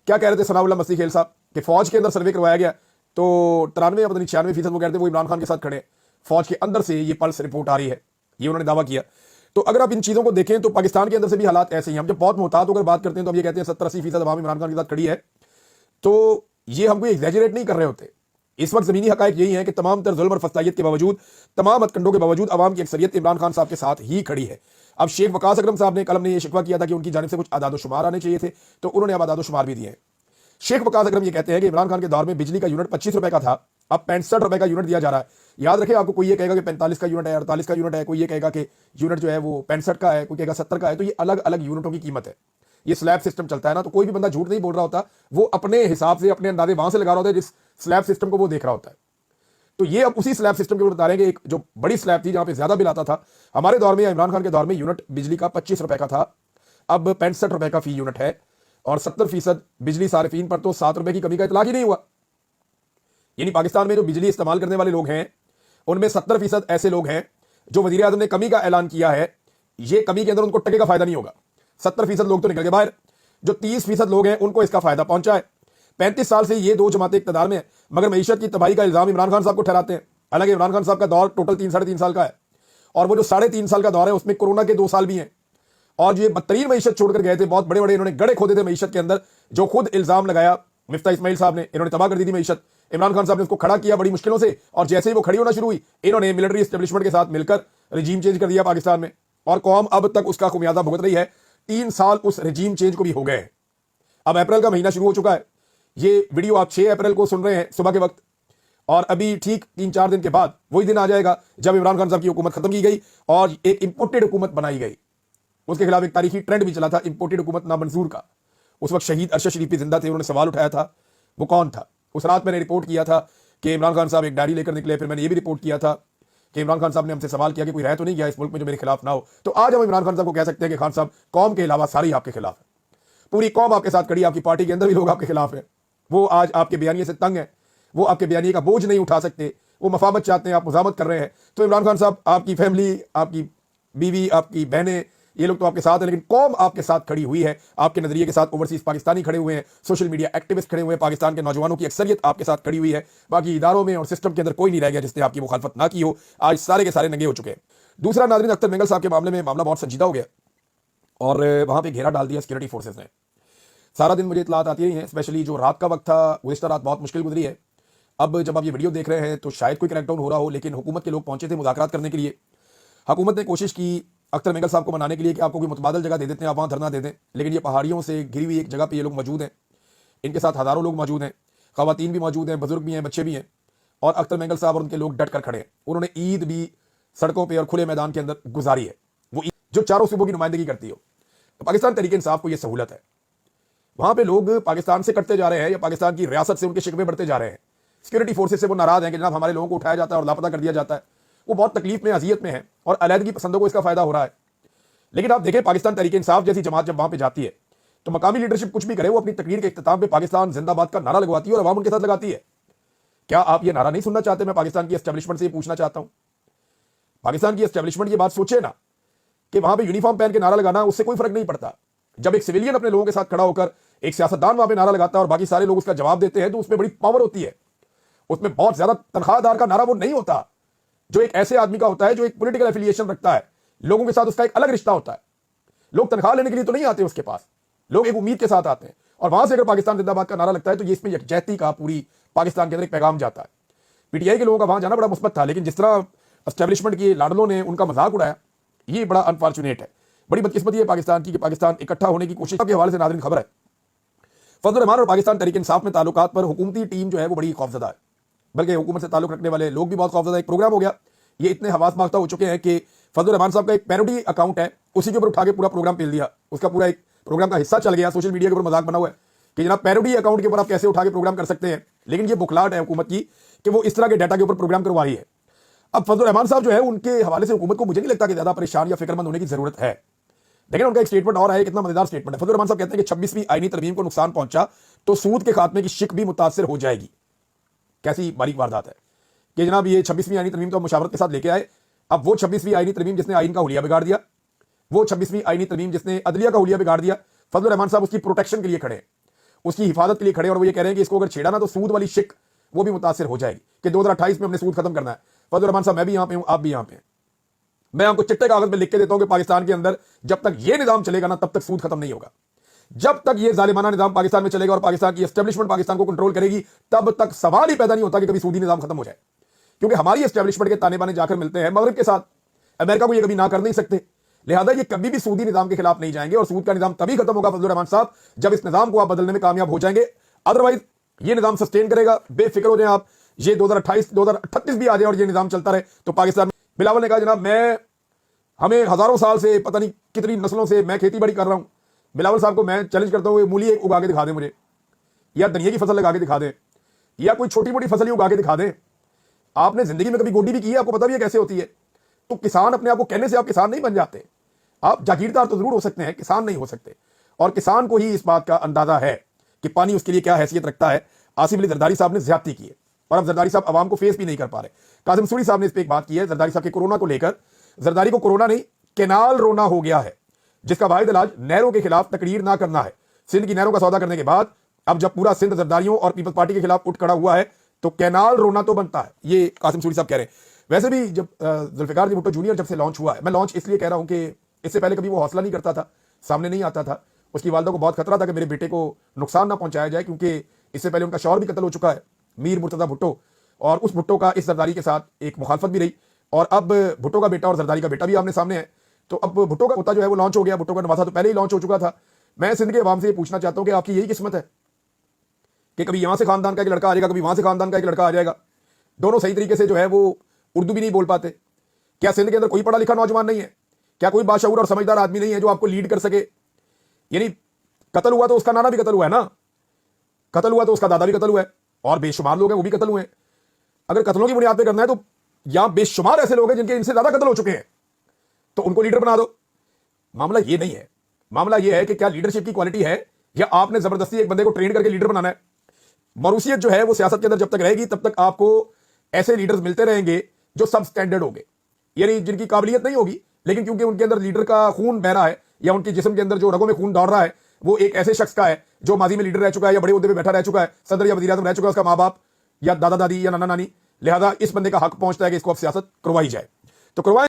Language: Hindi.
क्या कह रहे थे सनाउल्लाह मस्ती खेल साहब कि फौज के अंदर सर्वे करवाया गया तो 93 या पता नहीं 96% वो कहते हैं वो इमरान खान के साथ खड़े हैं, फौज के अंदर से ये पल्स रिपोर्ट आ रही है, ये उन्होंने दावा किया। तो अगर आप इन चीजों को देखें तो पाकिस्तान के अंदर से भी हालात ऐसे ही, हम जब बहुत मोहतात होकर बात करते हैं तो हम ये कहते हैं 70-80% अवाम इमरान खान के साथ खड़ी है, तो ये हम कोई एग्जैजरेट नहीं कर रहे होते। इस वक्त जमीनी हकायक यही है कि तमाम तर जुल्म और फसाइयत के बावजूद, तमाम हथकंडों के बावजूद अवाम की अक्सरियत इमरान खान साहब के साथ ही खड़ी है। अब शेख वकास अकरम साहब ने कलम ने यह शिकवा किया था कि उनकी जानिब से कुछ आदादोशुमार आने चाहिए थे, तो उन्होंने अब आदादोशुमार भी दिए हैं। शेख वकास अकरम ये कहते हैं कि इमरान खान के दौर में बिजली का यूनिट 25 रुपए का था, अब 65 रुपए का यूनिट दिया जा रहा है। याद रखें, आपको कोई ये कहेगा कि 45 का यूनिट है, 48 का यूनिट है, कोई ये कहेगा कि यूनिट जो है वो 65 का है, कोई कहेगा 70 का है, तो ये अलग अलग यूनिटों की कीमत है। ये स्लैब सिस्टम चलता है ना, तो कोई भी बंदा झूठ नहीं बोल रहा होता, वो अपने हिसाब से अपने अंदाजे वहां से लगा रहा होता है जिस स्लैब सिस्टम को वो देख रहा होता है। तो ये अब उसी स्लैब सिस्टम के ऊपर बता रहे हैं कि एक जो बड़ी स्लैब थी जहां पे ज्यादा बिल आता था, हमारे दौर में या इमरान खान के दौर में यूनिट बिजली का 25 रुपए का था, अब 65 रुपए का फी यूनिट है, और 70% बिजली सारिफीन पर तो 7 रुपए की कमी का इतलाक ही नहीं हुआ। यानी पाकिस्तान में जो बिजली इस्तेमाल करने वाले लोग हैं उनमें 70% ऐसे लोग हैं जो वजीर आजम ने कमी का ऐलान किया है, ये कमी के अंदर उनको टके का फायदा नहीं होगा। 70% लोग तो निकल गए बाहर, जो 30% लोग हैं उनको इसका फायदा पहुंचा है। 35 साल से ये दो जमातें इक़्तिदार में है, मगर मईशत की तबाही का इल्जाम इमरान खान साहब को ठहराते हैं। हालांकि इमरान खान साहब का दौर टोटल 3-3.5 साल का है, और वो जो 3.5 साल का दौर है उसमें कोरोना के 2 साल भी हैं, और जो ये बदतरीन मईशत छोड़कर गए थे, बहुत बड़े बड़े इन्होंने गड़े खोदे थे मईशत के अंदर, जो खुद इल्जाम लगाया मिफ्ता इस्माइल साहब ने, इन्होंने तबाह कर दी थी मईशत। इमरान खान साहब ने उसको खड़ा किया बड़ी मुश्किलों से, और जैसे ही वो खड़ी होना शुरू हुई, इन्होंने मिलिट्री एस्टेब्लिशमेंट के साथ मिलकर रजीम चेंज कर दिया पाकिस्तान में, और कौम अब तक उसका खुमियाजा भुगत रही है। 3 साल उस रजीम चेंज को भी हो गए। अब अप्रैल का महीना शुरू हो चुका है, ये वीडियो आप 6 अप्रैल को सुन रहे हैं सुबह के वक्त, और अभी ठीक 3-4 दिन के बाद वही दिन आ जाएगा जब इमरान खान साहब की हुकूमत खत्म की गई और एक इंपोर्टेड हुकूमत बनाई गई। उसके खिलाफ एक तारीखी ट्रेंड भी चला था इंपोर्टेड हुकूमत नामंजूर का। उस वक्त शहीद अरशद शरीफ भी जिंदा थे, उन्होंने सवाल उठाया था वो कौन था। उस रात मैंने रिपोर्ट किया था कि इमरान खान साहब एक डायरी लेकर निकले, फिर मैंने ये भी रिपोर्ट किया था कि इमरान खान साहब ने हमसे सवाल किया कि कोई रह तो नहीं गया इस मुल्क में जो मेरे खिलाफ ना हो। तो आज हम इमरान खान साहब को कह सकते हैं कि खान साहब कौम के अलावा सारी आपके खिलाफ है, पूरी कौम आपके साथ खड़ी, आपकी पार्टी के अंदर भी लोग आपके खिलाफ है। वो आज आपके बयानिए से तंग है, वो आपके बयानिए का बोझ नहीं उठा सकते, वो मफामत चाहते हैं, आप मुजामत कर रहे हैं। तो इमरान खान साहब, आपकी फैमिली, आपकी बीवी, आपकी बहनें, ये लोग तो आपके साथ हैं, लेकिन कौम आपके साथ खड़ी हुई है, आपके नजरिए के साथ। ओवरसीज पाकिस्तानी खड़े हुए हैं, सोशल मीडिया एक्टिविस्ट खड़े हुए हैं, पाकिस्तान के नौजवानों की अक्सरियत आपके साथ खड़ी हुई है। बाकी इदारों में और सिस्टम के अंदर कोई नहीं रह गया जिसने आपकी मुखालफत ना की हो। आज सारे के सारे नंगे हो चुके हैं। दूसरा, नाज़रीन, अख्तर मेंगल साहब के मामले में मामला बहुत संजीदा हो गया और वहां पर घेरा डाल दिया सिक्योरिटी फोर्सेज ने। सारा दिन मुझे इतलात आती रही हैं, स्पेशली जो रात का वक्त था, गुज़िश्ता रात बहुत मुश्किल गुजरी है। अब जब आप ये वीडियो देख रहे हैं तो शायद कोई क्रैकडाउन हो रहा हो, लेकिन हुकूमत के लोग पहुंचे थे मुज़ाकरात करने के लिए। हुकूमत ने कोशिश की अख्तर मेंगल साहब को मनाने के लिए कि आपको कोई मुतबादल जगह दे देते हैं, आप वहाँ धरना दे दें, लेकिन ये पहाड़ियों से घिरी हुई एक जगह पे ये लोग मौजूद हैं, इनके साथ हज़ारों लोग मौजूद हैं, ख़वातीन भी मौजूद हैं, बुजुर्ग भी हैं, बच्चे भी हैं, और अख्तर मेंगल साहब और उनके लोग डट कर खड़े हैं। उन्होंने ईद भी सड़कों पर और खुले मैदान के अंदर गुजारी है, वो ईद जो चारों सूबों की नुमाइंदगी करती हो। तो पाकिस्तान तहरीक इंसाफ को यह सहूलत है, वहाँ पे लोग पाकिस्तान से कटते जा रहे हैं या पाकिस्तान की रियासत से उनके शिकवे बढ़ते जा रहे हैं। सिक्योरिटी फोर्सेज से वो नाराज हैं कि जनाब हमारे लोगों को उठाया जाता है और लापता कर दिया जाता है। वो बहुत तकलीफ में, अजियत में है, और अलहदगी पसंदों को इसका फायदा हो रहा है। लेकिन आप देखें, पाकिस्तान तहरीक इंसाफ जैसी जमात जब वहां पे जाती है तो मकामी लीडरशिप कुछ भी करे, वो अपनी तकरीर के इख्तिताम पे पाकिस्तान जिंदाबाद का नारा लगवाती है और अवाम उनके साथ लगाती है। क्या आप ये नारा नहीं सुनना चाहते? मैं पाकिस्तान की एस्टेब्लिशमेंट से पूछना चाहता हूं, पाकिस्तान की एस्टेब्लिशमेंट ये बात सोचे ना कि वहां पर यूनिफॉर्म पहन के नारा लगाना उससे कोई फर्क नहीं पड़ता। जब एक सिविलियन अपने लोगों के साथ खड़ा होकर एक सियासतदान वहां पे नारा लगाता है और बाकी सारे लोग उसका जवाब देते हैं, तो उसमें बड़ी पावर होती है। उसमें बहुत ज्यादा तनख्वाहदार का नारा वो नहीं होता जो एक ऐसे आदमी का होता है जो एक पॉलिटिकल एफिलिएशन रखता है, लोगों के साथ उसका एक अलग रिश्ता होता है। लोग तनख्वाह लेने के लिए तो नहीं आते उसके पास, लोग एक उम्मीद के साथ आते हैं, और वहां से अगर पाकिस्तान जिंदाबाद का नारा लगता है तो ये इसमें यकजहती का पूरी पाकिस्तान के अंदर एक पैगाम जाता है। पीटीआई के लोगों का वहां जाना बड़ा मुस्बत था, लेकिन जिस तरह एस्टेब्लिशमेंट के लाडलों ने उनका मजाक उड़ाया, ये बड़ा अनफॉर्चुनेट है। बड़ी बदकिस्मती है पाकिस्तान की कि पाकिस्तान इकट्ठा होने की कोशिश के हवाले से नाज़रीन खबर है, फजल रहमान और पाकिस्तान तहरीक इंसाफ में ताल्लुकात पर हुकूमती टीम जो है वो बड़ी खौफजदा है, बल्कि हुकूमत से ताल्लुक रखने वाले लोग भी बहुत खौफजदा। एक प्रोग्राम हो गया, ये इतने हवास माख्ता हो चुके हैं कि फजल रहमान साहब का एक पैरोडी अकाउंट है, उसी के ऊपर उठा के पूरा प्रोग्राम पेल दिया। उसका पूरा एक प्रोग्राम का हिस्सा चल गया, सोशल मीडिया के ऊपर मजाक बना हुआ है कि जनाब पैरोडी अकाउंट के ऊपर आप कैसे उठा के प्रोग्राम कर सकते हैं। लेकिन ये बुखलाहट है हुकूमत की कि वो इस तरह के डाटा के ऊपर प्रोग्राम करवा रही है। अब फजल रहमान साहब जो है उनके हवाले से हुकूमत को मुझे नहीं लगता कि ज्यादा परेशान या फिक्रमंद होने की जरूरत है। लेकिन उनका एक स्टेटमेंट और है, कितना मजेदार स्टेटमेंट है। फजल रहमान साहब कहते हैं कि 26वीं आईनी तरमीम को नुकसान पहुंचा तो सूद के खात्मे की शिक भी मुतासिर हो जाएगी। कैसी बारीक वारदात है कि जनाब ये 26वीं आईनी तरमीम तो मुशावरत के साथ लेके आए, अब वो 26वीं आईनी तरमीम जिसने आईन का हुलिया बिगाड़ दिया, वो 26वीं आईनी तरमीम जिसने अदलिया का हुलिया बिगाड़ दिया, फजल रहमान साहब उसकी प्रोटेक्शन के लिए खड़े हैं। उसकी हिफाजत के लिए खड़े और वो ये कह रहे हैं कि इसको अगर छेड़ा ना तो सूद वाली शिक वो भी मुतासिर हो जाएगी कि 2028 में हमने सूद खत्म करना है। फजल रहमान साहब, मैं भी यहां पे हूं, आप भी यहां पे हैं। मैं आपको चिट्टे कागज में लिख के देता हूं कि पाकिस्तान के अंदर जब तक ये निजाम चलेगा ना तब तक सूद खत्म नहीं होगा। जब तक ये जालिमाना निजाम पाकिस्तान में चलेगा और पाकिस्तान की एस्टेब्लिशमेंट पाकिस्तान को कंट्रोल करेगी, तब तक सवाल ही पैदा नहीं होता कि कभी सूदी निजाम खत्म हो जाए। क्योंकि हमारी एस्टेब्लिशमेंट के ताने बाने जाकर मिलते हैं मगरिब के साथ, अमेरिका को ये कभी ना कर नहीं सकते, लिहाजा ये कभी भी सूदी निजाम के खिलाफ नहीं जाएंगे। और सूद का निजाम तभी खत्म होगा फजल रहमान साहब जब इस निजाम को आप बदलने में कामयाब हो जाएंगे। अदरवाइज ये निजाम सस्टेन करेगा, बेफिक्र हो जाए आप। ये 2028 2038 भी आ जाए और ये निजाम चलता रहे तो पाकिस्तान में। बिलावल ने कहा जनाब हमें हजारों साल से पता नहीं कितनी नस्लों से मैं खेती बाड़ी कर रहा हूं। बिलावल साहब को मैं चैलेंज करता हूं, मूली एक उगा के दिखा दें मुझे, या धनिया की फसल लगा के दिखा दें, या कोई छोटी मोटी फसल ही उगा के दिखा दें। आपने जिंदगी में कभी गोडी भी की है, आपको पता भी है कैसे होती है। तो किसान अपने आप को कहने से आप किसान नहीं बन जाते। आप जागीरदार तो जरूर हो सकते हैं, किसान नहीं हो सकते। और किसान को ही इस बात का अंदाजा है कि पानी उसके लिए क्या हैसियत रखता है। आसिफ अली जरदारी साहब ने ज्यादती की है और अब जरदारी साहब आवाम को फेस भी नहीं कर पा रहे। कासिम सूरी साहब ने इस पर एक बात की है जरदारी साहब के कोरोना को लेकर। जरदारी को कोरोना नहीं, केनाल रोना हो गया है, जिसका वाहिद इलाज नहरों के खिलाफ तकरीर ना करना है। सिंध की नहरों का सौदा करने के बाद अब जब पूरा सिंध जरदारियों और पीपल्स पार्टी के खिलाफ उठ खड़ा हुआ है तो कैनाल रोना तो बनता है, ये कासिम सूरी साहब कह रहे हैं। वैसे भी जब जुल्फिकार भुट्टो जूनियर जब से लॉन्च हुआ है, मैं लॉन्च इसलिए कह रहा हूं कि इससे पहले कभी वो हौसला नहीं करता था, सामने नहीं आता था। उसकी वालदा को बहुत खतरा था कि मेरे बेटे को नुकसान ना पहुंचाया जाए, क्योंकि इससे पहले उनका शौहर भी कत्ल हो चुका है, मीर मुर्तजा भुट्टो, और उस भुट्टो का इस जरदारी के साथ एक मुखालफत भी रही। और अब भुट्टो का बेटा और जरदारी का बेटा भी आमने सामने है। तो अब भुट्टो का पोता जो है वो लॉन्च हो गया, भुट्टो का नवासा तो पहले ही लॉन्च हो चुका था। मैं सिंध के अवाम से ये पूछना चाहता हूं कि आपकी यही किस्मत है कि कभी यहां से खानदान का एक लड़का आ जाएगा, कभी वहां से खानदान का एक लड़का आ जाएगा, दोनों सही तरीके से जो है वो उर्दू भी नहीं बोल पाते। क्या सिंध के अंदर कोई पढ़ा लिखा नौजवान नहीं है? क्या कोई बाशऊर और समझदार आदमी नहीं है जो आपको लीड कर सके? यानी कत्ल हुआ तो उसका नाना भी कत्ल हुआ है ना, कत्ल हुआ तो उसका दादा भी कत्ल हुआ है, और बेशुमार लोग हैं वो भी कत्ल हुए हैं। अगर कत्लों की बुनियाद पे करना है तो यहां बेशुमार ऐसे लोग हैं जिनके इनसे ज्यादा कत्ल हो चुके हैं, तो उनको लीडर बना दो। मामला ये नहीं है, मामला ये है कि क्या लीडरशिप की क्वालिटी है या आपने जबरदस्ती एक बंदे को ट्रेन करके लीडर बनाना है। मरूसियत जो है वो सियासत के अंदर जब तक रहेगी तब तक आपको ऐसे लीडर्स मिलते रहेंगे जो सब स्टैंडर्ड होंगे, यानी जिनकी काबिलियत नहीं होगी लेकिन क्योंकि उनके अंदर लीडर का खून बह रहा है या उनके जिस्म के अंदर जो रगों में खून दौड़ रहा है वो एक ऐसे शख्स का है जो माजी में लीडर रह चुका है या बड़े ओहदे पे बैठा रह चुका है, सदर या वज़ीर आज़म रह चुका है, उसका माँ बाप या दादा दादी या नाना नानी। लिहाजा इस बंदे का हक पहुंचता है कि इसको अब सियासत करवाई जाए, तो करवाएं।